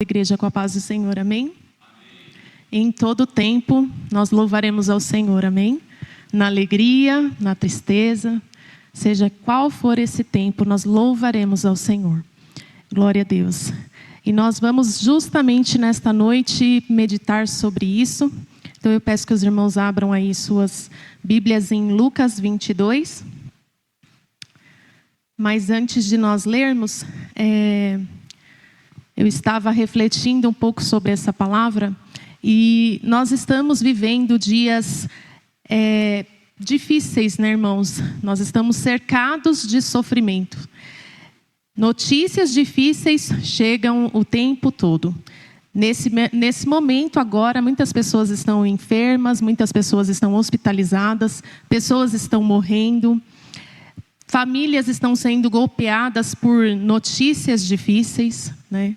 Igreja, com a paz do Senhor, amém? Em todo tempo, nós louvaremos ao Senhor, amém? Na alegria, na tristeza, seja qual for esse tempo, nós louvaremos ao Senhor. Glória a Deus. E nós vamos justamente nesta noite meditar sobre isso. Então eu peço que os irmãos abram aí suas Bíblias em Lucas 22. Mas antes de nós lermos, eu estava refletindo um pouco sobre essa palavra e nós estamos vivendo dias difíceis, né, irmãos? Nós estamos cercados de sofrimento. Notícias difíceis chegam o tempo todo. Nesse momento agora, muitas pessoas estão enfermas, muitas pessoas estão hospitalizadas, pessoas estão morrendo. Famílias estão sendo golpeadas por notícias difíceis, né?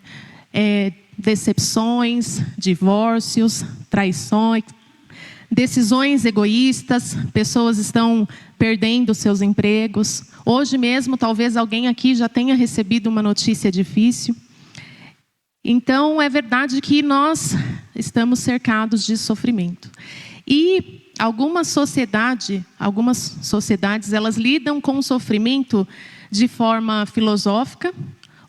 Decepções, divórcios, traições, decisões egoístas, pessoas estão perdendo seus empregos. Hoje mesmo, talvez alguém aqui já tenha recebido uma notícia difícil. Então, é verdade que nós estamos cercados de sofrimento. E algumas sociedades, elas lidam com o sofrimento de forma filosófica,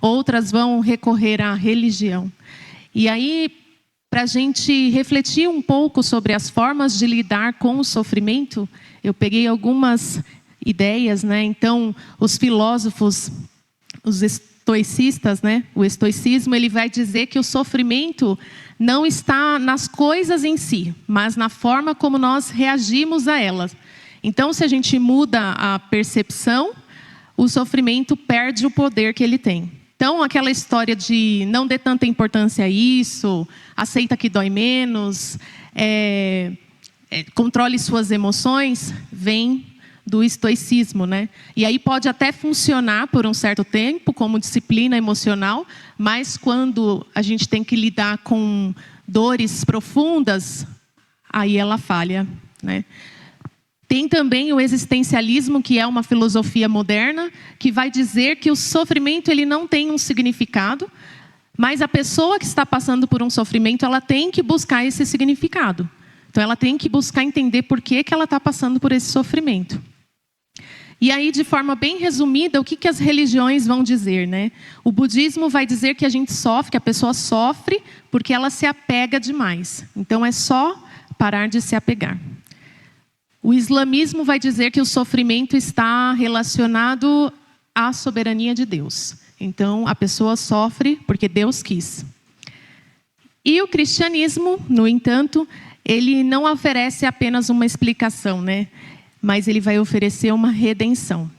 outras vão recorrer à religião. E aí, para a gente refletir um pouco sobre as formas de lidar com o sofrimento, eu peguei algumas ideias, né? Então, os filósofos, os estoicistas, né? O estoicismo, ele vai dizer que o sofrimento não está nas coisas em si, mas na forma como nós reagimos a elas. Então, se a gente muda a percepção, o sofrimento perde o poder que ele tem. Então, aquela história de não dê tanta importância a isso, aceita que dói menos, controle suas emoções, vem do estoicismo, né? E aí pode até funcionar por um certo tempo como disciplina emocional, mas quando a gente tem que lidar com dores profundas, aí ela falha, né? Tem também o existencialismo, que é uma filosofia moderna, que vai dizer que o sofrimento ele não tem um significado, mas a pessoa que está passando por um sofrimento, ela tem que buscar esse significado. Então ela tem que buscar entender por que ela está passando por esse sofrimento. E aí, de forma bem resumida, o que as religiões vão dizer, né? O budismo vai dizer que a gente sofre, que a pessoa sofre porque ela se apega demais. Então, é só parar de se apegar. O islamismo vai dizer que o sofrimento está relacionado à soberania de Deus. Então, a pessoa sofre porque Deus quis. E o cristianismo, no entanto, ele não oferece apenas uma explicação, né? Mas ele vai oferecer uma redenção.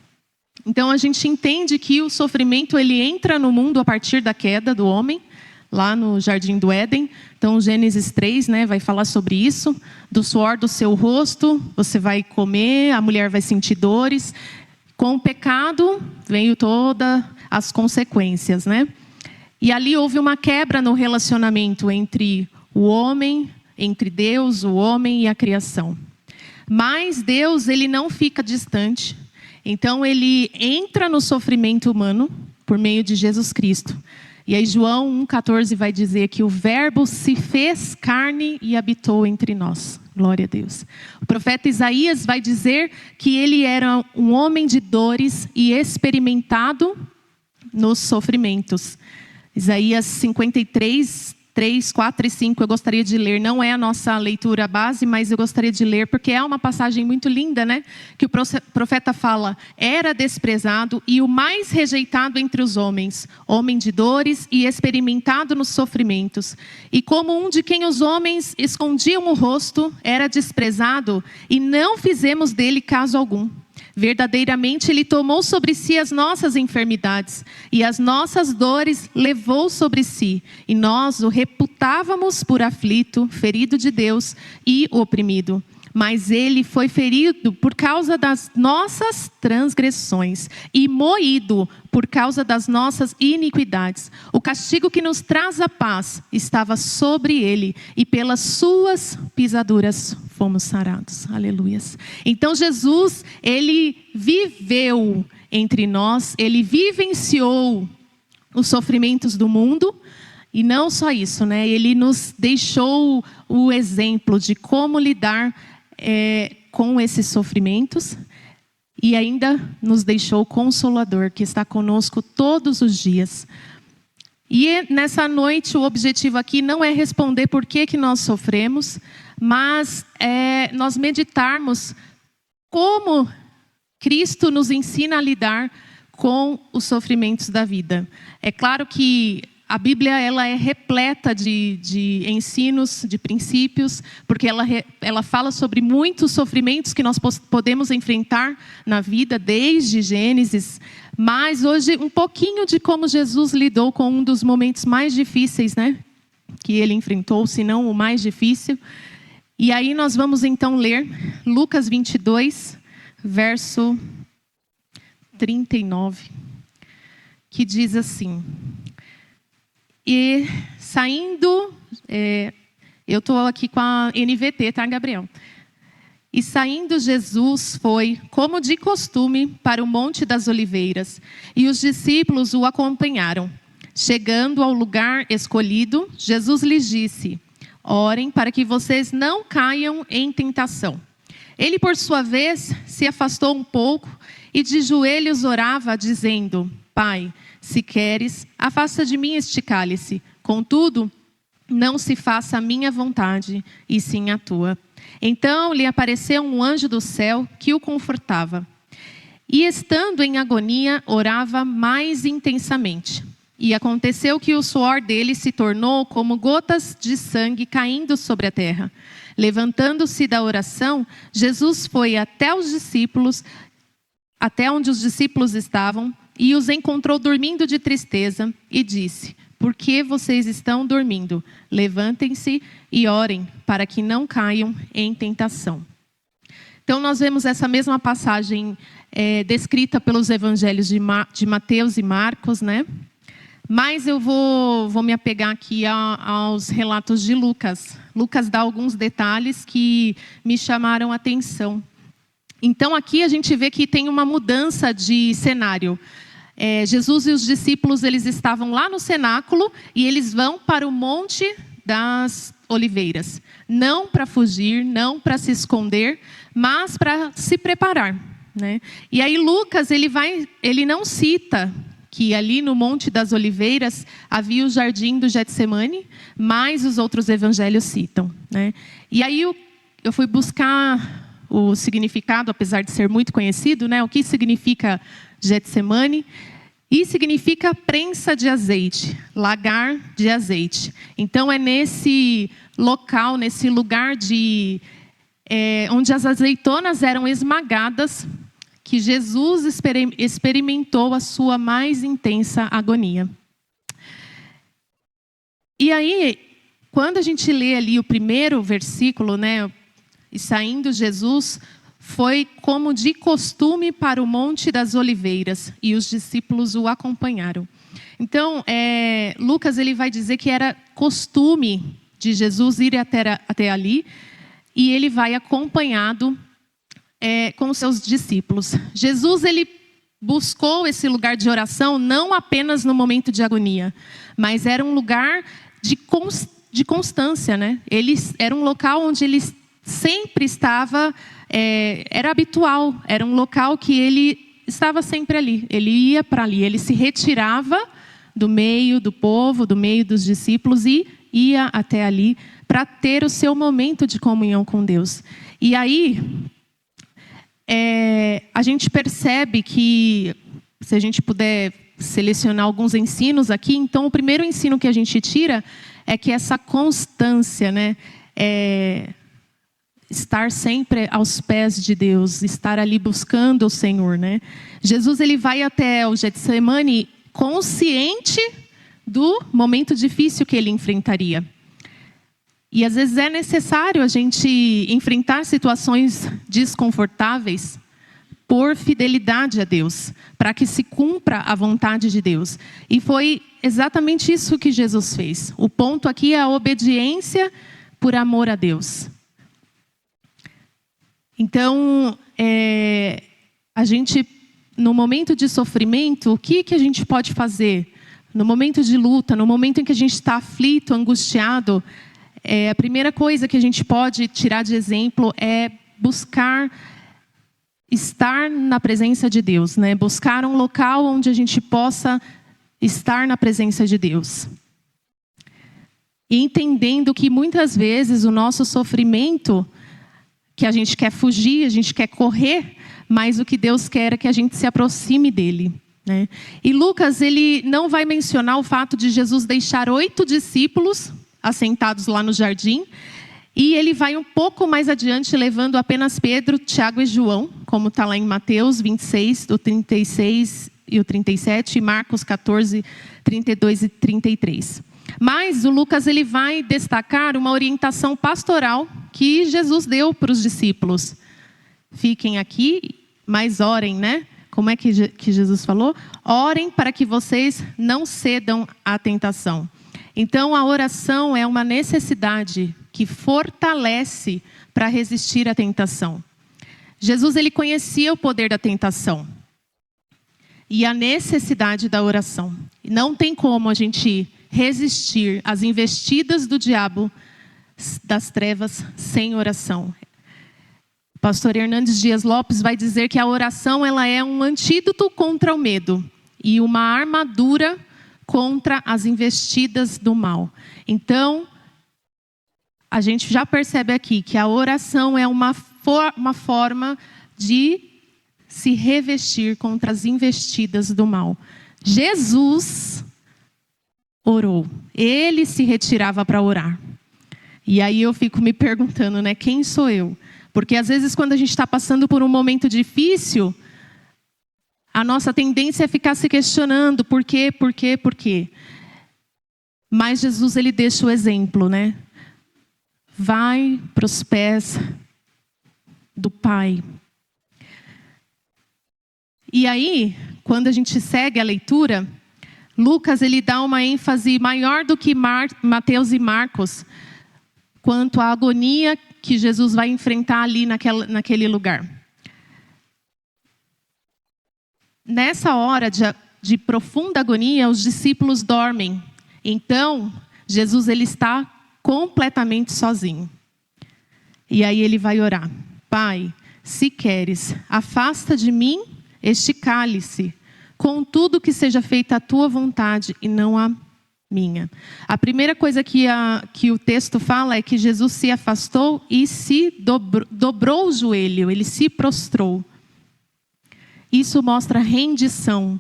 Então a gente entende que o sofrimento ele entra no mundo a partir da queda do homem, lá no Jardim do Éden. Então Gênesis 3, né, vai falar sobre isso. Do suor do seu rosto você vai comer, a mulher vai sentir dores. Com o pecado veio todas as consequências, né? E ali houve uma quebra no relacionamento entre o homem, entre Deus, o homem e a criação. Mas Deus, ele não fica distante. Então, ele entra no sofrimento humano por meio de Jesus Cristo. E aí, João 1,14 vai dizer que o verbo se fez carne e habitou entre nós. Glória a Deus. O profeta Isaías vai dizer que ele era um homem de dores e experimentado nos sofrimentos. Isaías 53, 3, 4 e 5 eu gostaria de ler. Não é a nossa leitura base, mas eu gostaria de ler, porque é uma passagem muito linda, né? Que o profeta fala: era desprezado e o mais rejeitado entre os homens, homem de dores e experimentado nos sofrimentos. E como um de quem os homens escondiam o rosto, era desprezado e não fizemos dele caso algum. Verdadeiramente ele tomou sobre si as nossas enfermidades e as nossas dores levou sobre si. E nós o reputávamos por aflito, ferido de Deus e oprimido. Mas ele foi ferido por causa das nossas transgressões e moído por causa das nossas iniquidades. O castigo que nos traz a paz estava sobre ele, e pelas suas pisaduras fomos sarados. Aleluias. Então Jesus, ele viveu entre nós, ele vivenciou os sofrimentos do mundo, E não só isso, né? Ele nos deixou o exemplo de como lidar com esses sofrimentos. E ainda nos deixou o Consolador, que está conosco todos os dias. E nessa noite, o objetivo aqui não é responder por que nós sofremos, mas nós meditarmos como Cristo nos ensina a lidar com os sofrimentos da vida. É claro que a Bíblia ela é repleta de ensinos, de princípios, porque ela fala sobre muitos sofrimentos que nós podemos enfrentar na vida, desde Gênesis. Mas hoje, um pouquinho de como Jesus lidou com um dos momentos mais difíceis, né? Que ele enfrentou, se não o mais difícil. E aí nós vamos então ler Lucas 22, verso 39, que diz assim... E saindo, eu estou aqui com a NVT, tá, Gabriel? E saindo Jesus foi, como de costume, para o Monte das Oliveiras, e os discípulos o acompanharam. Chegando ao lugar escolhido, Jesus lhes disse: orem para que vocês não caiam em tentação. Ele, por sua vez, se afastou um pouco e de joelhos orava, dizendo: Pai, se queres, afasta de mim este cálice. Contudo, não se faça a minha vontade, e sim a tua. Então lhe apareceu um anjo do céu que o confortava. E estando em agonia, orava mais intensamente. E aconteceu que o suor dele se tornou como gotas de sangue caindo sobre a terra. Levantando-se da oração, Jesus foi até onde os discípulos estavam, e os encontrou dormindo de tristeza, e disse: por que vocês estão dormindo? Levantem-se e orem, para que não caiam em tentação. Então, nós vemos essa mesma passagem descrita pelos evangelhos de Mateus e Marcos, né? Mas eu vou me apegar aqui aos relatos de Lucas. Lucas dá alguns detalhes que me chamaram a atenção. Então, aqui a gente vê que tem uma mudança de cenário. Jesus e os discípulos, eles estavam lá no cenáculo e eles vão para o Monte das Oliveiras. Não para fugir, não para se esconder, mas para se preparar, né? E aí Lucas, ele não cita que ali no Monte das Oliveiras havia o jardim do Getsemane, mas os outros evangelhos citam, né? E aí eu fui buscar o significado, apesar de ser muito conhecido, né? O que significa Getsemane? E significa prensa de azeite, lagar de azeite. Então é nesse local, nesse lugar onde as azeitonas eram esmagadas, que Jesus experimentou a sua mais intensa agonia. E aí, quando a gente lê ali o primeiro versículo, né? E saindo Jesus, foi como de costume para o Monte das Oliveiras, e os discípulos o acompanharam. Então, Lucas ele vai dizer que era costume de Jesus ir até ali, e ele vai acompanhado com os seus discípulos. Jesus ele buscou esse lugar de oração não apenas no momento de agonia, mas era um lugar de constância, né? Era um local onde ele sempre estava, era habitual, era um local que ele estava sempre ali. Ele ia para ali, ele se retirava do meio do povo, do meio dos discípulos e ia até ali para ter o seu momento de comunhão com Deus. E aí, a gente percebe que, se a gente puder selecionar alguns ensinos aqui, então o primeiro ensino que a gente tira é que essa constância, né, estar sempre aos pés de Deus, estar ali buscando o Senhor, né? Jesus ele vai até o Getsemane consciente do momento difícil que ele enfrentaria. E às vezes é necessário a gente enfrentar situações desconfortáveis por fidelidade a Deus, para que se cumpra a vontade de Deus. E foi exatamente isso que Jesus fez. O ponto aqui é a obediência por amor a Deus. Então, a gente, no momento de sofrimento, o que a gente pode fazer? no momento de luta, no momento em que a gente está aflito, angustiado, a primeira coisa que a gente pode tirar de exemplo é buscar estar na presença de Deus, né? Buscar um local onde a gente possa estar na presença de Deus. E entendendo que muitas vezes o nosso sofrimento, que a gente quer fugir, a gente quer correr, mas o que Deus quer é que a gente se aproxime dele, né? E Lucas, ele não vai mencionar o fato de Jesus deixar 8 discípulos assentados lá no jardim, e ele vai um pouco mais adiante, levando apenas Pedro, Tiago e João, como está lá em Mateus 26, do 36 e o 37, e Marcos 14, 32 e 33. Mas o Lucas, ele vai destacar uma orientação pastoral que Jesus deu para os discípulos. Fiquem aqui, mas orem, né? Como é que Jesus falou? Orem para que vocês não cedam à tentação. Então, a oração é uma necessidade que fortalece para resistir à tentação. Jesus, ele conhecia o poder da tentação e a necessidade da oração. Não tem como a gente resistir às investidas do diabo das trevas sem oração. O pastor Hernandes Dias Lopes vai dizer que a oração, ela é um antídoto contra o medo e uma armadura contra as investidas do mal. Então, a gente já percebe aqui que a oração é uma forma de se revestir contra as investidas do mal. Jesus orou. Ele se retirava para orar. E aí eu fico me perguntando, né? Quem sou eu? Porque às vezes quando a gente está passando por um momento difícil, a nossa tendência é ficar se questionando. Por quê? Por quê? Por quê? Mas Jesus, ele deixa o exemplo, né? Vai para os pés do Pai. E aí, quando a gente segue a leitura, Lucas, ele dá uma ênfase maior do que Mateus e Marcos, quanto à agonia que Jesus vai enfrentar ali naquele lugar. Nessa hora de profunda agonia, os discípulos dormem. Então, Jesus, ele está completamente sozinho. E aí ele vai orar. Pai, se queres, afasta de mim este cálice. Contudo, que seja feita a tua vontade e não a minha. A primeira coisa que o texto fala é que Jesus se afastou e se dobrou o joelho, ele se prostrou. Isso mostra rendição.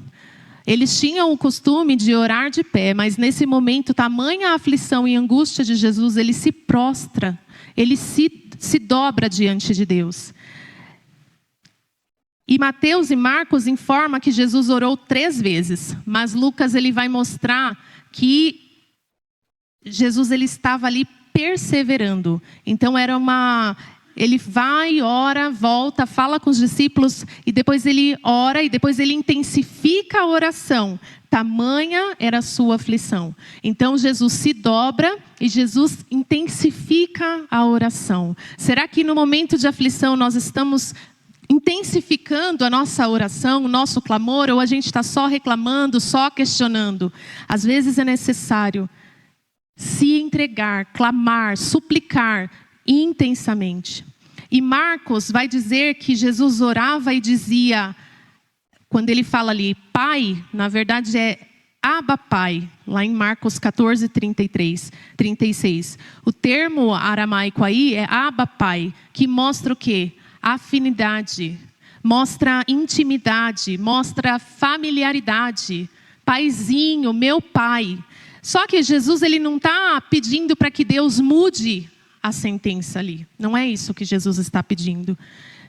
Eles tinham o costume de orar de pé, mas nesse momento, tamanha aflição e angústia de Jesus, ele se prostra, ele se dobra diante de Deus. E Mateus e Marcos informam que Jesus orou 3 vezes, mas Lucas, ele vai mostrar que Jesus, ele estava ali perseverando. Então ele vai, ora, volta, fala com os discípulos, e depois ele ora, e depois ele intensifica a oração. Tamanha era a sua aflição. Então Jesus se dobra e Jesus intensifica a oração. Será que no momento de aflição nós estamos intensificando a nossa oração, o nosso clamor, ou a gente está só reclamando, só questionando? Às vezes é necessário se entregar, clamar, suplicar intensamente. E Marcos vai dizer que Jesus orava e dizia, quando ele fala ali, Pai, na verdade é Abba Pai, lá em Marcos 14, 36. O termo aramaico aí é Abba Pai, que mostra o quê? Afinidade, mostra intimidade, mostra familiaridade. Paizinho, meu pai. Só que Jesus, ele não está pedindo para que Deus mude a sentença ali. Não é isso que Jesus está pedindo.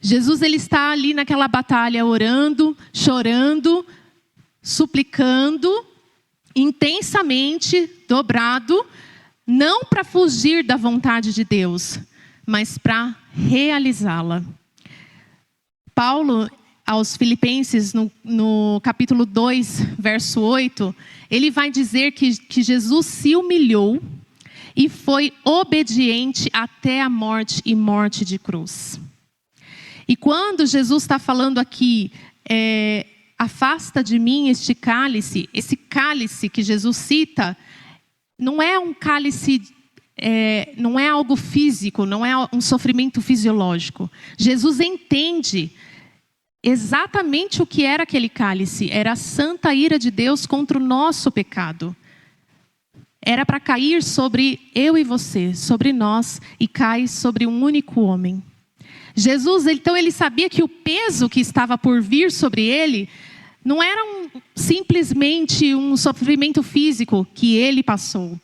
Jesus, ele está ali naquela batalha orando, chorando, suplicando, intensamente, dobrado, não para fugir da vontade de Deus, mas para realizá-la. Paulo, aos Filipenses, no capítulo 2, verso 8, ele vai dizer que Jesus se humilhou e foi obediente até a morte e morte de cruz. E quando Jesus está falando aqui afasta de mim este cálice. Esse cálice que Jesus cita, não é um cálice, não é algo físico, não é um sofrimento fisiológico. Jesus entende exatamente o que era aquele cálice. Era a santa ira de Deus contra o nosso pecado. Era para cair sobre eu e você, sobre nós, e cai sobre um único homem. Jesus, então, ele sabia que o peso que estava por vir sobre ele não era simplesmente um sofrimento físico que ele passou.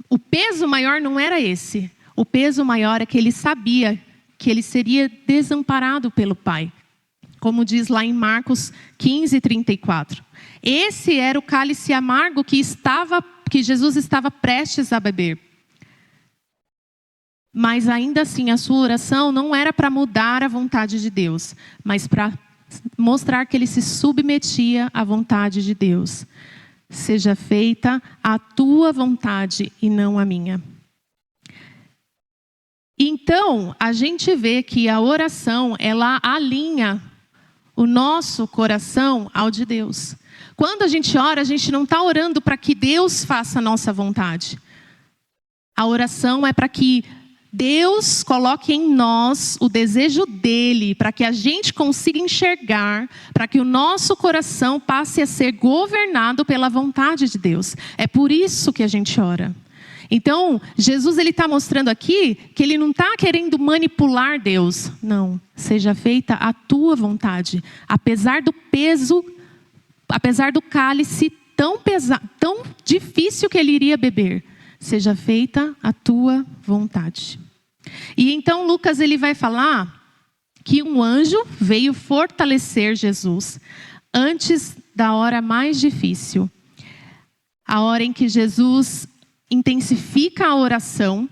O peso maior não era esse. O peso maior é que ele sabia que ele seria desamparado pelo Pai. Como diz lá em Marcos 15:34. Esse era o cálice amargo que Jesus estava prestes a beber. Mas ainda assim, a sua oração não era para mudar a vontade de Deus, mas para mostrar que ele se submetia à vontade de Deus. Seja feita a tua vontade e não a minha. Então, a gente vê que a oração, ela alinha o nosso coração ao de Deus. Quando a gente ora, a gente não está orando para que Deus faça a nossa vontade. A oração é para que Deus coloque em nós o desejo dele, para que a gente consiga enxergar, para que o nosso coração passe a ser governado pela vontade de Deus. É por isso que a gente ora. Então, Jesus está mostrando aqui que ele não está querendo manipular Deus. Não, seja feita a tua vontade. Apesar do peso, apesar do cálice tão pesado, tão difícil que ele iria beber. Seja feita a tua vontade. E então Lucas ele vai falar que um anjo veio fortalecer Jesus antes da hora mais difícil. A hora em que Jesus intensifica a oração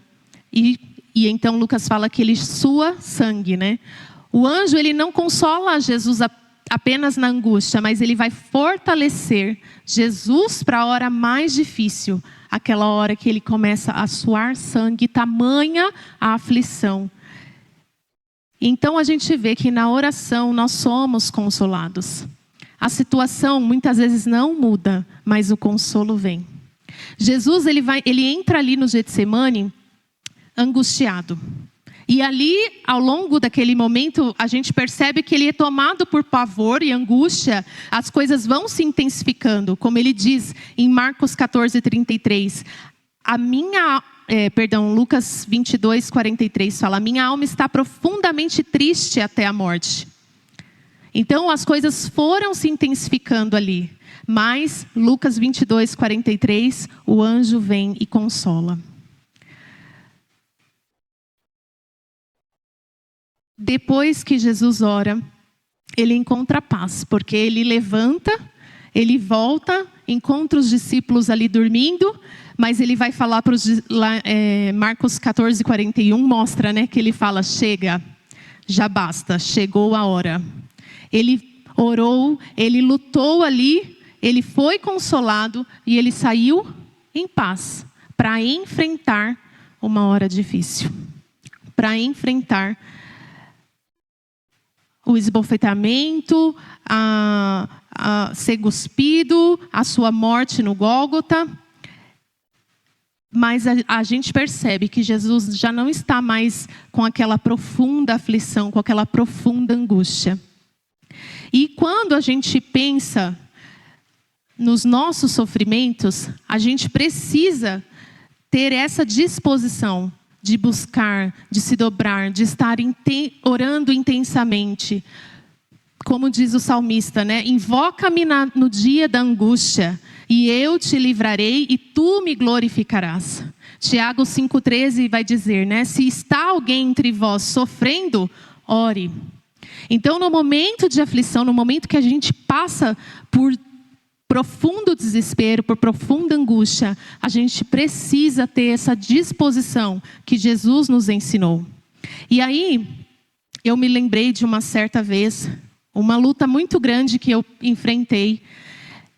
e então Lucas fala que ele sua sangue, né? O anjo ele não consola Jesus apenas na angústia, mas ele vai fortalecer Jesus para a hora mais difícil. Aquela hora que ele começa a suar sangue, tamanha a aflição. Então a gente vê que na oração nós somos consolados. A situação muitas vezes não muda, mas o consolo vem. Jesus ele entra ali no Getsemane angustiado. E ali, ao longo daquele momento, a gente percebe que ele é tomado por pavor e angústia. As coisas vão se intensificando. Como ele diz em Marcos 14:33. Lucas 22:43 fala: a minha alma está profundamente triste até a morte. Então, as coisas foram se intensificando ali. Mas, Lucas 22:43, o anjo vem e consola. Depois que Jesus ora, ele encontra paz, porque ele levanta, ele volta, encontra os discípulos ali dormindo, mas ele vai falar para Marcos 14:41 mostra, né, que ele fala: chega, já basta, chegou a hora. Ele orou, ele lutou ali, ele foi consolado e ele saiu em paz para enfrentar uma hora difícil, para enfrentar o esbofetamento, a ser cuspido, a sua morte no Gólgota. Mas a gente percebe que Jesus já não está mais com aquela profunda aflição, com aquela profunda angústia. E quando a gente pensa nos nossos sofrimentos, a gente precisa ter essa disposição de buscar, de se dobrar, de estar orando intensamente. Como diz o salmista, né? Invoca-me no dia da angústia, e eu te livrarei e tu me glorificarás. Tiago 5,13 vai dizer, né? Se está alguém entre vós sofrendo, ore. Então, no momento de aflição, no momento que a gente passa por profundo desespero, por profunda angústia, a gente precisa ter essa disposição que Jesus nos ensinou. E aí, eu me lembrei de uma certa vez, uma luta muito grande que eu enfrentei,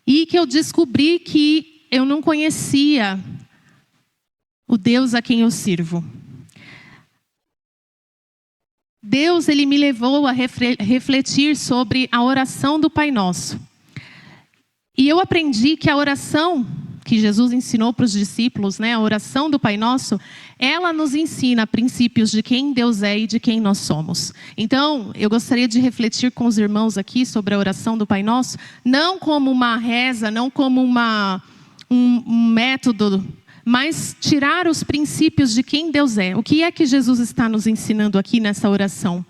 e que eu descobri que eu não conhecia o Deus a quem eu sirvo. Deus, ele me levou a refletir sobre a oração do Pai Nosso. E eu aprendi que a oração que Jesus ensinou para os discípulos, né, a oração do Pai Nosso, ela nos ensina princípios de quem Deus é e de quem nós somos. Então, eu gostaria de refletir com os irmãos aqui sobre a oração do Pai Nosso, não como uma reza, não como um método, mas tirar os princípios de quem Deus é. O que é que Jesus está nos ensinando aqui nessa oração?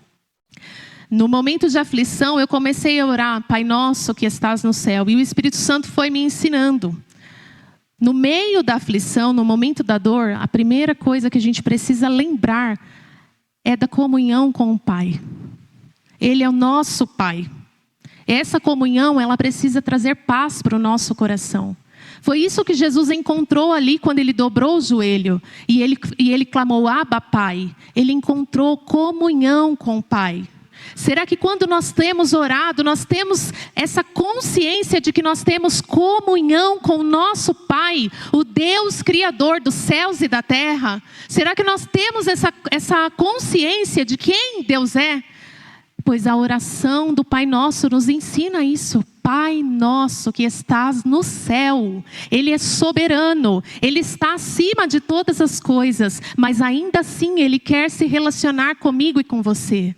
No momento de aflição, eu comecei a orar, Pai Nosso que estás no céu, e o Espírito Santo foi me ensinando. No meio da aflição, no momento da dor, a primeira coisa que a gente precisa lembrar é da comunhão com o Pai. Ele é o nosso Pai. Essa comunhão, ela precisa trazer paz para o nosso coração. Foi isso que Jesus encontrou ali quando ele dobrou o joelho e ele clamou, Abba, Pai. Ele encontrou comunhão com o Pai. Será que quando nós temos orado, nós temos essa consciência de que nós temos comunhão com o nosso Pai, o Deus Criador dos céus e da terra? Será que nós temos essa consciência de quem Deus é? Pois a oração do Pai Nosso nos ensina isso. Pai Nosso que estás no céu, Ele é soberano, Ele está acima de todas as coisas, mas ainda assim Ele quer se relacionar comigo e com você.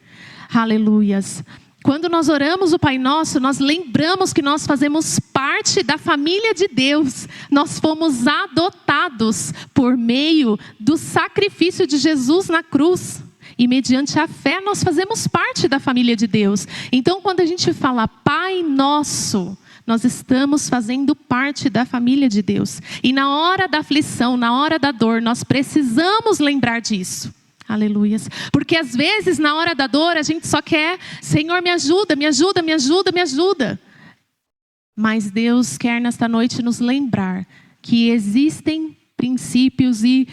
Aleluias. Quando nós oramos o Pai Nosso, nós lembramos que nós fazemos parte da família de Deus. Nós fomos adotados por meio do sacrifício de Jesus na cruz. E mediante a fé nós fazemos parte da família de Deus. Então quando a gente fala Pai Nosso, nós estamos fazendo parte da família de Deus. E na hora da aflição, na hora da dor, nós precisamos lembrar disso. Aleluias. Porque às vezes na hora da dor a gente só quer, Senhor, me ajuda, me ajuda, me ajuda, me ajuda. Mas Deus quer nesta noite nos lembrar que existem princípios e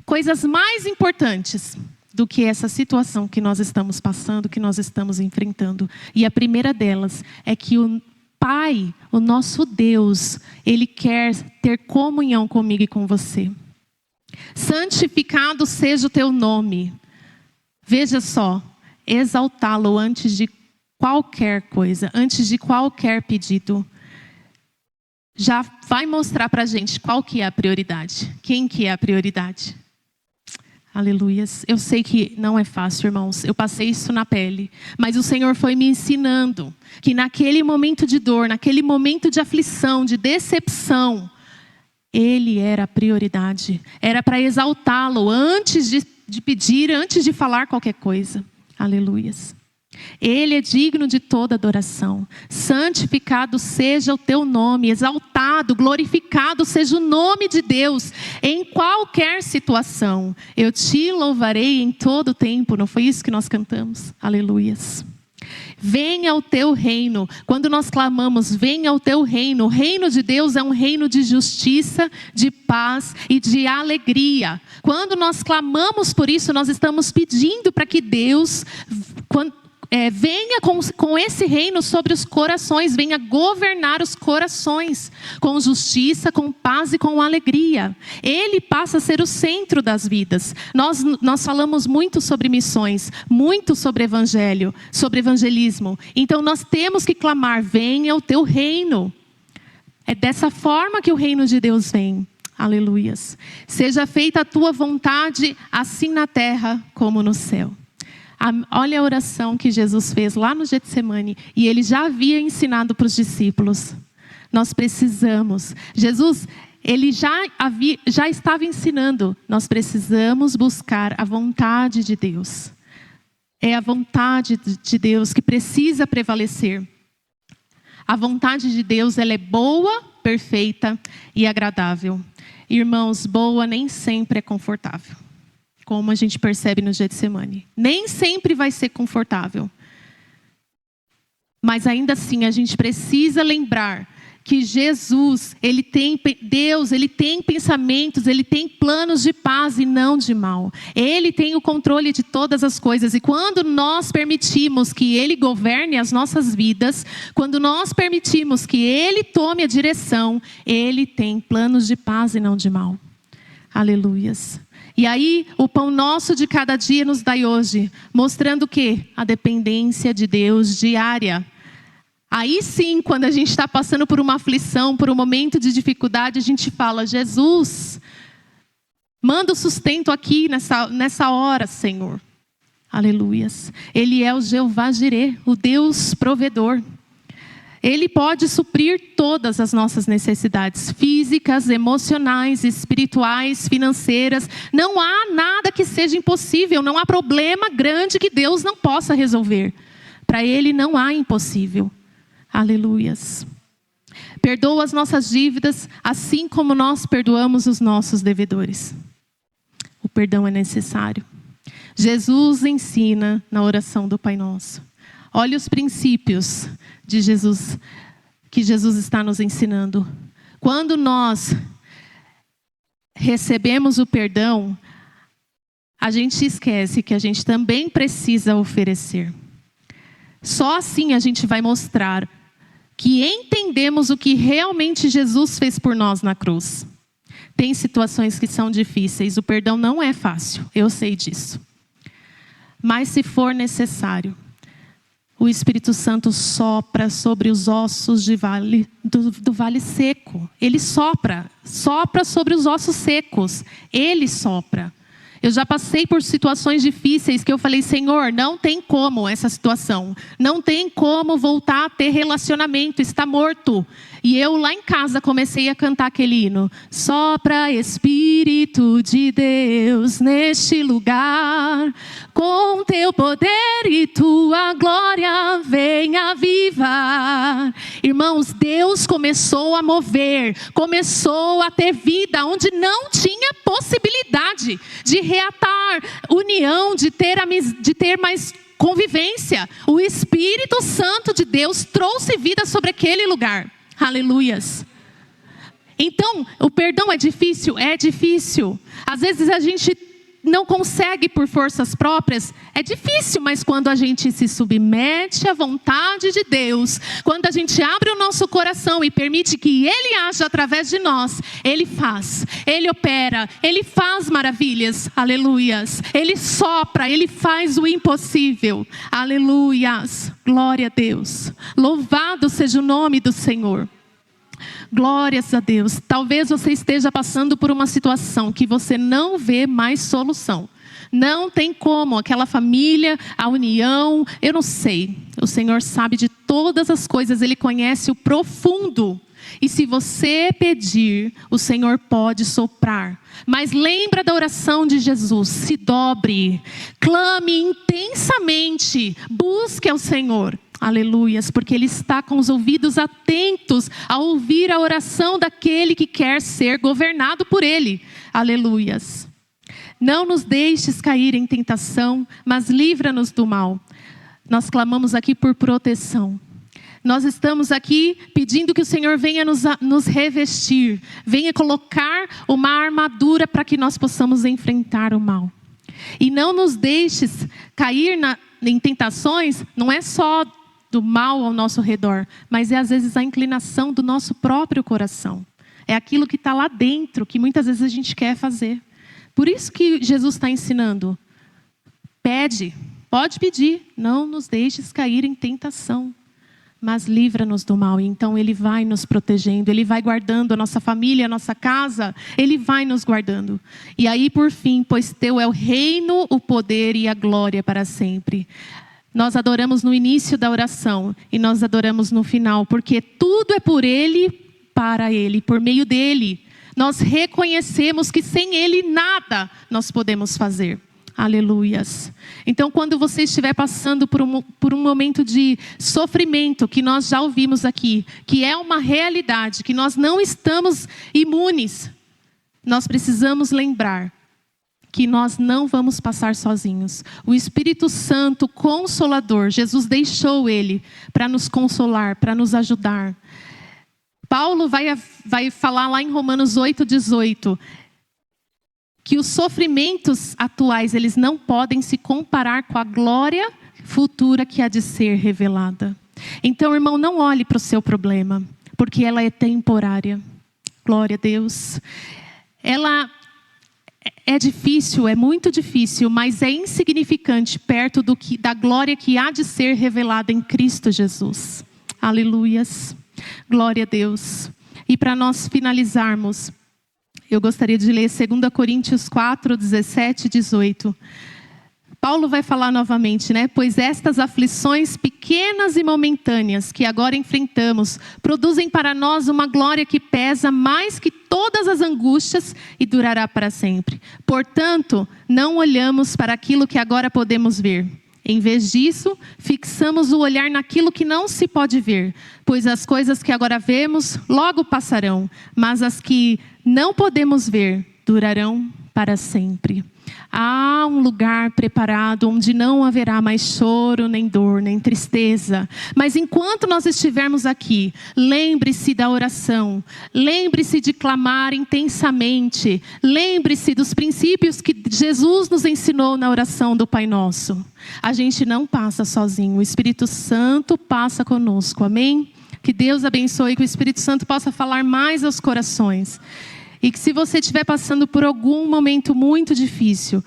coisas mais importantes do que essa situação que nós estamos passando, que nós estamos enfrentando. E a primeira delas é que o Pai, o nosso Deus, Ele quer ter comunhão comigo e com você. Santificado seja o teu nome. Veja só, exaltá-lo antes de qualquer coisa, antes de qualquer pedido. Já vai mostrar para a gente qual que é a prioridade. Quem que é a prioridade? Aleluias. Eu sei que não é fácil, irmãos. Eu passei isso na pele. Mas o Senhor foi me ensinando que naquele momento de dor, naquele momento de aflição, de decepção, Ele era a prioridade. Era para exaltá-lo antes de pedir, antes de falar qualquer coisa. Aleluias. Ele é digno de toda adoração. Santificado seja o teu nome, exaltado, glorificado seja o nome de Deus em qualquer situação. Eu te louvarei em todo o tempo. Não foi isso que nós cantamos? Aleluias. Venha o teu reino. Quando nós clamamos, venha o teu reino. O reino de Deus é um reino de justiça, de paz e de alegria. Quando nós clamamos por isso, nós estamos pedindo para que Deus venha com esse reino sobre os corações, venha governar os corações, com justiça, com paz e com alegria. Ele passa a ser o centro das vidas. Nós falamos muito sobre missões, muito sobre evangelho, sobre evangelismo. Então nós temos que clamar, venha o teu reino. É dessa forma que o reino de Deus vem. Aleluias. Seja feita a tua vontade, assim na terra como no céu. Olha a oração que Jesus fez lá no Getsemane. E Ele já havia ensinado para os discípulos. Nós precisamos. Jesus, Ele já estava ensinando. Nós precisamos buscar a vontade de Deus. É a vontade de Deus que precisa prevalecer. A vontade de Deus, ela é boa, perfeita e agradável. Irmãos, boa nem sempre é confortável. Como a gente percebe no Getsemane. Nem sempre vai ser confortável. Mas ainda assim, a gente precisa lembrar que Jesus, Deus, Ele tem pensamentos, Ele tem planos de paz e não de mal. Ele tem o controle de todas as coisas. E quando nós permitimos que Ele governe as nossas vidas, quando nós permitimos que Ele tome a direção, Ele tem planos de paz e não de mal. Aleluias. E aí, o pão nosso de cada dia nos dai hoje, mostrando o quê? A dependência de Deus diária. Aí sim, quando a gente está passando por uma aflição, por um momento de dificuldade, a gente fala: Jesus, manda o sustento aqui nessa hora, Senhor. Aleluias. Ele é o Jeová Jireh, o Deus provedor. Ele pode suprir todas as nossas necessidades físicas, emocionais, espirituais, financeiras. Não há nada que seja impossível, não há problema grande que Deus não possa resolver. Para Ele não há impossível. Aleluias. Perdoa as nossas dívidas, assim como nós perdoamos os nossos devedores. O perdão é necessário. Jesus ensina na oração do Pai Nosso. Olha os princípios de Jesus, que Jesus está nos ensinando. Quando nós recebemos o perdão, a gente esquece que a gente também precisa oferecer. Só assim a gente vai mostrar que entendemos o que realmente Jesus fez por nós na cruz. Tem situações que são difíceis, o perdão não é fácil, eu sei disso. Mas se for necessário, o Espírito Santo sopra sobre os ossos do vale seco. Ele sopra sobre os ossos secos. Ele sopra. Eu já passei por situações difíceis que eu falei: Senhor, não tem como essa situação. Não tem como voltar a ter relacionamento, está morto. E eu lá em casa comecei a cantar aquele hino. Sopra Espírito de Deus neste lugar. Com teu poder e tua glória venha avivar. Irmãos, Deus começou a mover, começou a ter vida onde não tinha possibilidade de reatar união, de ter mais convivência. O Espírito Santo de Deus trouxe vida sobre aquele lugar. Aleluias. Então, o perdão é difícil? É difícil. Às vezes a gente não consegue por forças próprias, é difícil, mas quando a gente se submete à vontade de Deus, quando a gente abre o nosso coração e permite que Ele haja através de nós, Ele faz, Ele opera, Ele faz maravilhas, aleluias. Ele sopra, Ele faz o impossível, aleluias. Glória a Deus, louvado seja o nome do Senhor. Glórias a Deus. Talvez você esteja passando por uma situação que você não vê mais solução. Não tem como, aquela família, a união, eu não sei. O Senhor sabe de todas as coisas, Ele conhece o profundo. E se você pedir, o Senhor pode soprar. Mas lembra da oração de Jesus, se dobre, clame intensamente, busque ao Senhor. Aleluias, porque Ele está com os ouvidos atentos a ouvir a oração daquele que quer ser governado por Ele. Aleluias. Não nos deixes cair em tentação, mas livra-nos do mal. Nós clamamos aqui por proteção. Nós estamos aqui pedindo que o Senhor venha nos revestir, venha colocar uma armadura para que nós possamos enfrentar o mal. E não nos deixes cair em tentações, não é só do mal ao nosso redor, mas é às vezes a inclinação do nosso próprio coração. É aquilo que está lá dentro, que muitas vezes a gente quer fazer. Por isso que Jesus está ensinando. Pede, pode pedir, não nos deixes cair em tentação, mas livra-nos do mal. E então Ele vai nos protegendo, Ele vai guardando a nossa família, a nossa casa, Ele vai nos guardando. E aí por fim, pois teu é o reino, o poder e a glória para sempre. Nós adoramos no início da oração e nós adoramos no final, porque tudo é por Ele, para Ele, por meio dEle. Nós reconhecemos que sem Ele nada nós podemos fazer. Aleluias. Então, quando você estiver passando por um momento de sofrimento, que nós já ouvimos aqui, que é uma realidade, que nós não estamos imunes, nós precisamos lembrar que nós não vamos passar sozinhos. O Espírito Santo Consolador, Jesus deixou Ele para nos consolar, para nos ajudar. Paulo vai falar lá em Romanos 8:18, que os sofrimentos atuais, eles não podem se comparar com a glória futura que há de ser revelada. Então, irmão, não olhe para o seu problema, porque ela é temporária. Glória a Deus. é difícil, é muito difícil, mas é insignificante perto da glória que há de ser revelada em Cristo Jesus. Aleluias. Glória a Deus. E para nós finalizarmos, eu gostaria de ler 2 Coríntios 4, 17 e 18. Paulo vai falar novamente, né? Pois estas aflições pequenas e momentâneas que agora enfrentamos produzem para nós uma glória que pesa mais que todas as angústias e durará para sempre. Portanto, não olhamos para aquilo que agora podemos ver. Em vez disso, fixamos o olhar naquilo que não se pode ver, pois as coisas que agora vemos logo passarão, mas as que não podemos ver durarão para sempre. Há um lugar preparado onde não haverá mais choro, nem dor, nem tristeza. Mas enquanto nós estivermos aqui, lembre-se da oração. Lembre-se de clamar intensamente. Lembre-se dos princípios que Jesus nos ensinou na oração do Pai Nosso. A gente não passa sozinho. O Espírito Santo passa conosco. Amém? Que Deus abençoe, que o Espírito Santo possa falar mais aos corações. E que se você estiver passando por algum momento muito difícil,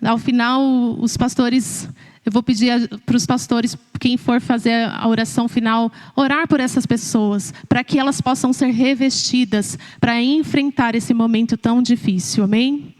ao final, os pastores, eu vou pedir para os pastores, quem for fazer a oração final, orar por essas pessoas, para que elas possam ser revestidas, para enfrentar esse momento tão difícil, amém?